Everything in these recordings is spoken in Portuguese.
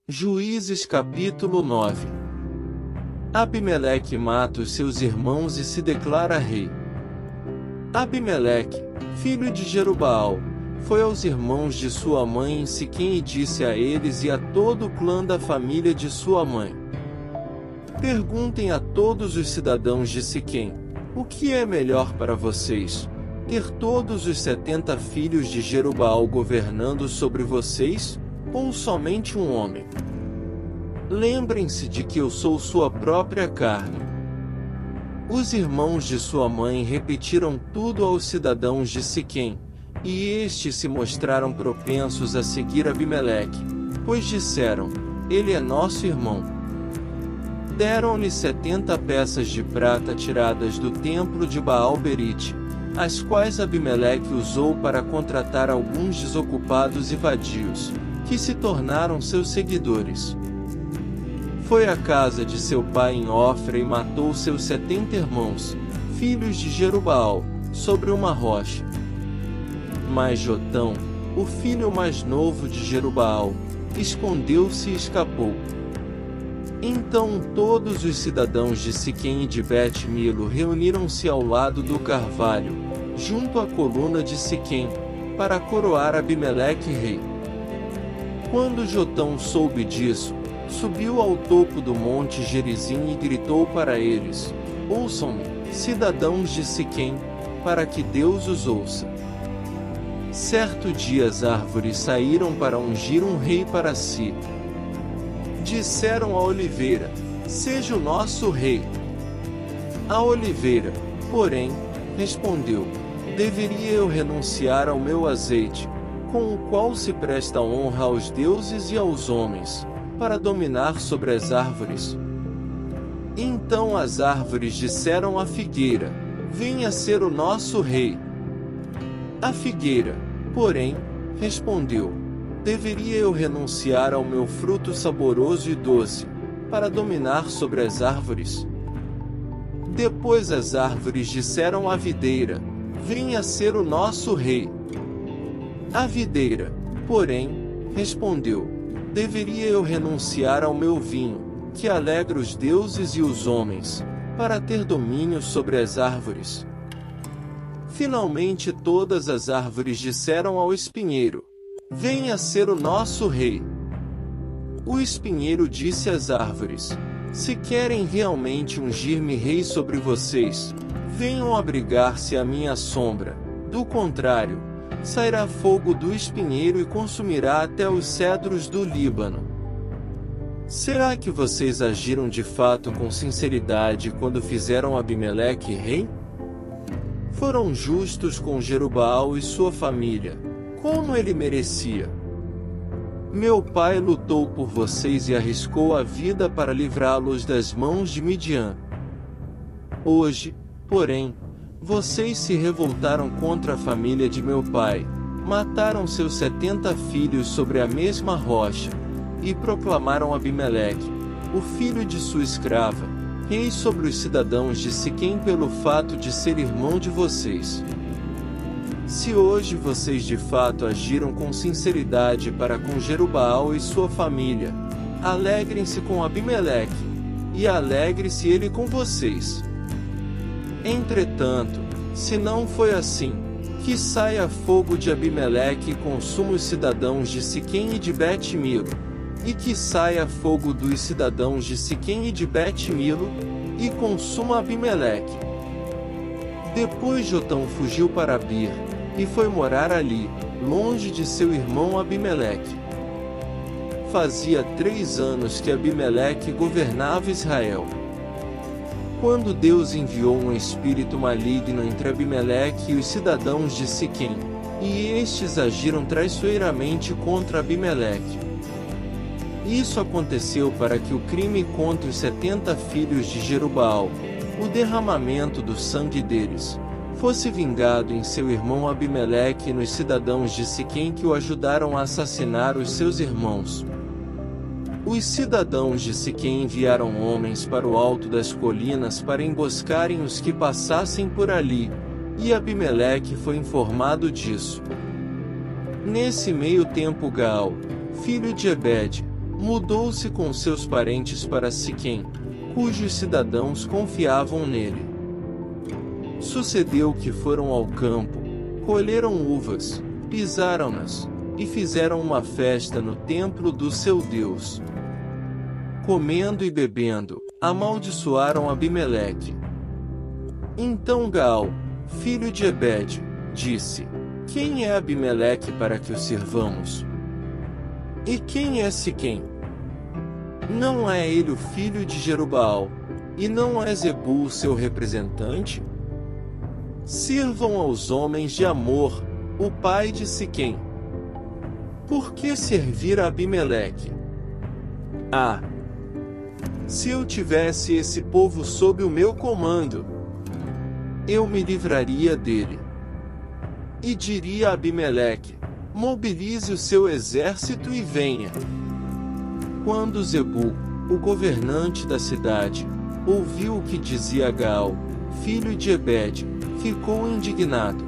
Juízes capítulo 9. Abimeleque mata os seus irmãos e se declara rei. Abimeleque, filho de Jerubaal, foi aos irmãos de sua mãe em Siquém e disse a eles e a todo o clã da família de sua mãe: Perguntem a todos os cidadãos de Siquém, o que é melhor para vocês? Ter todos os 70 filhos de Jerubaal governando sobre vocês, ou somente um homem? Lembrem-se de que eu sou sua própria carne. Os irmãos de sua mãe repetiram tudo aos cidadãos de Siquém, e estes se mostraram propensos a seguir Abimeleque, pois disseram: ele é nosso irmão. Deram-lhe 70 peças de prata tiradas do templo de Baal-Berite, as quais Abimeleque usou para contratar alguns desocupados e vadios, que se tornaram seus seguidores. Foi à casa de seu pai em Ofra e matou seus 70 irmãos, filhos de Jerubaal, sobre uma rocha. Mas Jotão, o filho mais novo de Jerubaal, escondeu-se e escapou. Então todos os cidadãos de Siquém e de Bet-Milo reuniram-se ao lado do carvalho, junto à coluna de Siquém, para coroar Abimeleque rei. Quando Jotão soube disso, subiu ao topo do monte Gerizim e gritou para eles: Ouçam-me, cidadãos de Siquém, para que Deus os ouça. Certo dia as árvores saíram para ungir um rei para si. Disseram à oliveira: seja o nosso rei. A oliveira, porém, respondeu: deveria eu renunciar ao meu azeite, com o qual se presta honra aos deuses e aos homens, para dominar sobre as árvores? Então as árvores disseram à figueira: venha ser o nosso rei. A figueira, porém, respondeu: deveria eu renunciar ao meu fruto saboroso e doce, para dominar sobre as árvores? Depois as árvores disseram à videira: venha ser o nosso rei. A videira, porém, respondeu: deveria eu renunciar ao meu vinho, que alegra os deuses e os homens, para ter domínio sobre as árvores? Finalmente todas as árvores disseram ao espinheiro: venha ser o nosso rei. O espinheiro disse às árvores: se querem realmente ungir-me rei sobre vocês, venham abrigar-se à minha sombra, do contrário, sairá fogo do espinheiro e consumirá até os cedros do Líbano. Será que vocês agiram de fato com sinceridade quando fizeram Abimeleque rei? Foram justos com Jerubaal e sua família, como ele merecia. Meu pai lutou por vocês e arriscou a vida para livrá-los das mãos de Midian. Hoje, porém, vocês se revoltaram contra a família de meu pai, mataram seus 70 filhos sobre a mesma rocha, e proclamaram Abimeleque, o filho de sua escrava, rei sobre os cidadãos de Siquém pelo fato de ser irmão de vocês. Se hoje vocês de fato agiram com sinceridade para com Jerubaal e sua família, alegrem-se com Abimeleque, e alegre-se ele com vocês. Entretanto, se não foi assim, que saia fogo de Abimeleque e consuma os cidadãos de Siquém e de Bet-Milo, e que saia fogo dos cidadãos de Siquém e de Bet-Milo, e consuma Abimeleque. Depois Jotão fugiu para Bir, e foi morar ali, longe de seu irmão Abimeleque. Fazia 3 anos que Abimeleque governava Israel. Quando Deus enviou um espírito maligno entre Abimeleque e os cidadãos de Siquém, e estes agiram traiçoeiramente contra Abimeleque. Isso aconteceu para que o crime contra os 70 filhos de Jerubaal, o derramamento do sangue deles, fosse vingado em seu irmão Abimeleque e nos cidadãos de Siquém que o ajudaram a assassinar os seus irmãos. Os cidadãos de Siquém enviaram homens para o alto das colinas para emboscarem os que passassem por ali, e Abimeleque foi informado disso. Nesse meio tempo Gaal, filho de Ebed, mudou-se com seus parentes para Siquém, cujos cidadãos confiavam nele. Sucedeu que foram ao campo, colheram uvas, pisaram-nas, e fizeram uma festa no templo do seu Deus. Comendo e bebendo, amaldiçoaram Abimeleque. Então Gaal, filho de Ebede, disse: Quem é Abimeleque para que o sirvamos? E quem é Siquém? Não é ele o filho de Jerubaal, e não é Zebul seu representante? Sirvam aos homens de Amor, o pai de Siquém. Por que servir a Abimeleque? Ah! Se eu tivesse esse povo sob o meu comando, eu me livraria dele. E diria a Abimeleque: mobilize o seu exército e venha. Quando Zebul, o governante da cidade, ouviu o que dizia Gaal, filho de Ebede, ficou indignado.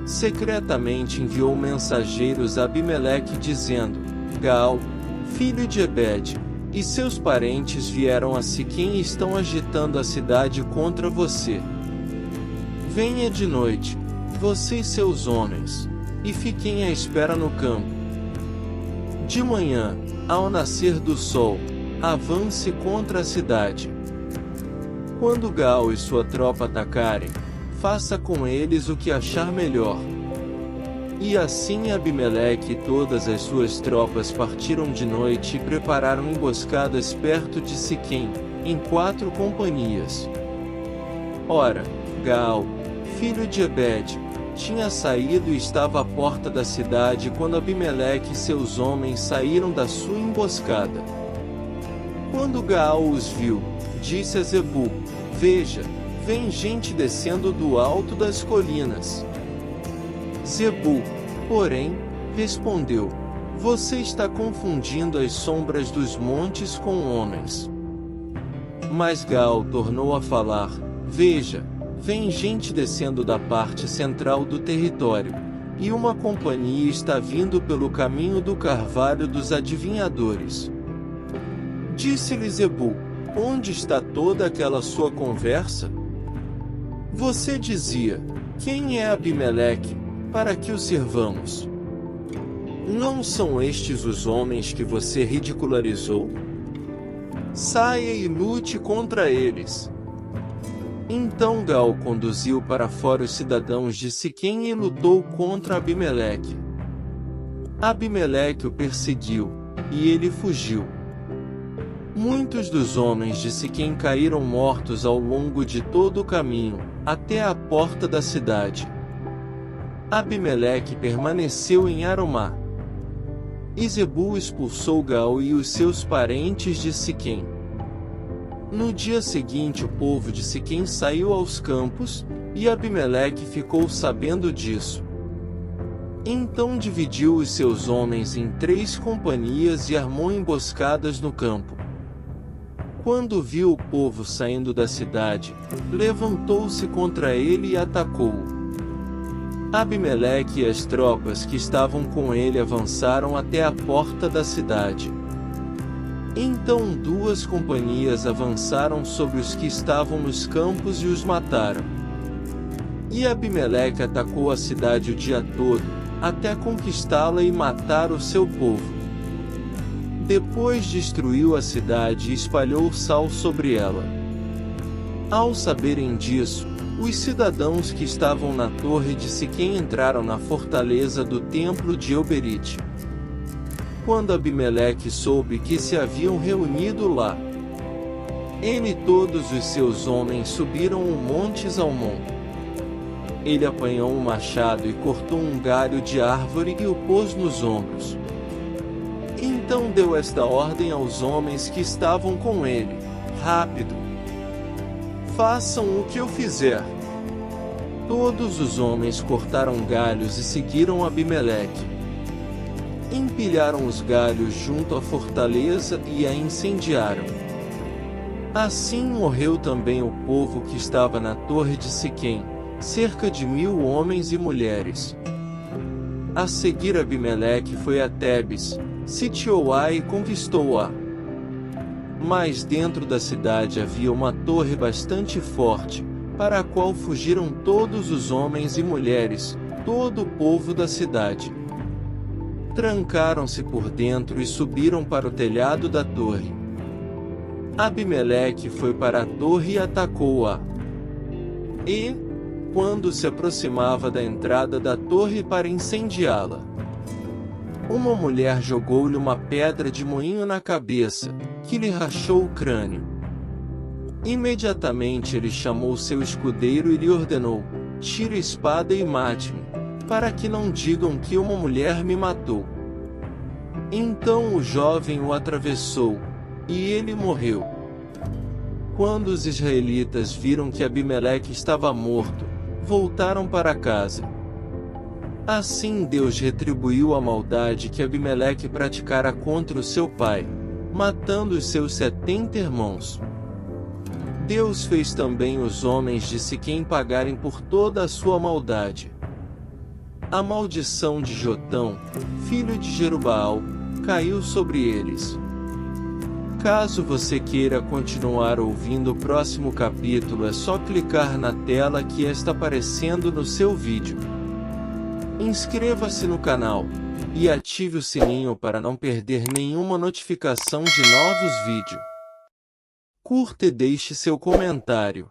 Secretamente enviou mensageiros a Abimeleque dizendo: Gaal, filho de Ebede, e seus parentes vieram a Siquém e estão agitando a cidade contra você. Venha de noite, você e seus homens, e fiquem à espera no campo. De manhã, ao nascer do sol, avance contra a cidade. Quando Gaal e sua tropa atacarem, faça com eles o que achar melhor. E assim Abimeleque e todas as suas tropas partiram de noite e prepararam emboscadas perto de Siquém, em 4 companhias. Ora, Gaal, filho de Ebede, tinha saído e estava à porta da cidade quando Abimeleque e seus homens saíram da sua emboscada. Quando Gaal os viu, disse a Zebul: Veja, vem gente descendo do alto das colinas. Zebul, porém, respondeu: Você está confundindo as sombras dos montes com homens. Mas Gaal tornou a falar: Veja, vem gente descendo da parte central do território, e uma companhia está vindo pelo caminho do carvalho dos adivinhadores. Disse-lhe Zebul: Onde está toda aquela sua conversa? Você dizia: Quem é Abimeleque, para que o sirvamos? Não são estes os homens que você ridicularizou? Saia e lute contra eles. Então Gaal conduziu para fora os cidadãos de Siquém e lutou contra Abimeleque. Abimeleque o perseguiu, e ele fugiu. Muitos dos homens de Siquém caíram mortos ao longo de todo o caminho, até a porta da cidade. Abimeleque permaneceu em Arumá. E Zebul expulsou Gaal e os seus parentes de Siquém. No dia seguinte o povo de Siquém saiu aos campos, e Abimeleque ficou sabendo disso. Então dividiu os seus homens em 3 companhias e armou emboscadas no campo. Quando viu o povo saindo da cidade, levantou-se contra ele e atacou-o. Abimeleque e as tropas que estavam com ele avançaram até a porta da cidade. Então 2 companhias avançaram sobre os que estavam nos campos e os mataram. E Abimeleque atacou a cidade o dia todo, até conquistá-la e matar o seu povo. Depois destruiu a cidade e espalhou sal sobre ela. Ao saberem disso, os cidadãos que estavam na torre de Siquém entraram na fortaleza do templo de Oberite. Quando Abimeleque soube que se haviam reunido lá, ele e todos os seus homens subiram o monte Zalmon. Ele apanhou um machado e cortou um galho de árvore e o pôs nos ombros. Então deu esta ordem aos homens que estavam com ele: Rápido! Façam o que eu fizer. Todos os homens cortaram galhos e seguiram Abimeleque. Empilharam os galhos junto à fortaleza e a incendiaram. Assim morreu também o povo que estava na torre de Siquém, cerca de 1000 homens e mulheres. A seguir Abimeleque foi a Tebes, sitiou-a e conquistou-a. Mas dentro da cidade havia uma torre bastante forte, para a qual fugiram todos os homens e mulheres, todo o povo da cidade. Trancaram-se por dentro e subiram para o telhado da torre. Abimeleque foi para a torre e atacou-a. E, quando se aproximava da entrada da torre para incendiá-la, uma mulher jogou-lhe uma pedra de moinho na cabeça, que lhe rachou o crânio. Imediatamente ele chamou seu escudeiro e lhe ordenou: tire a espada e mate-me, para que não digam que uma mulher me matou. Então o jovem o atravessou, e ele morreu. Quando os israelitas viram que Abimeleque estava morto, voltaram para casa. Assim Deus retribuiu a maldade que Abimeleque praticara contra o seu pai, matando os seus 70 irmãos. Deus fez também os homens de Siquém pagarem por toda a sua maldade. A maldição de Jotão, filho de Jerubaal, caiu sobre eles. Caso você queira continuar ouvindo o próximo capítulo, é só clicar na tela que está aparecendo no seu vídeo. Inscreva-se no canal e ative o sininho para não perder nenhuma notificação de novos vídeos. Curta e deixe seu comentário.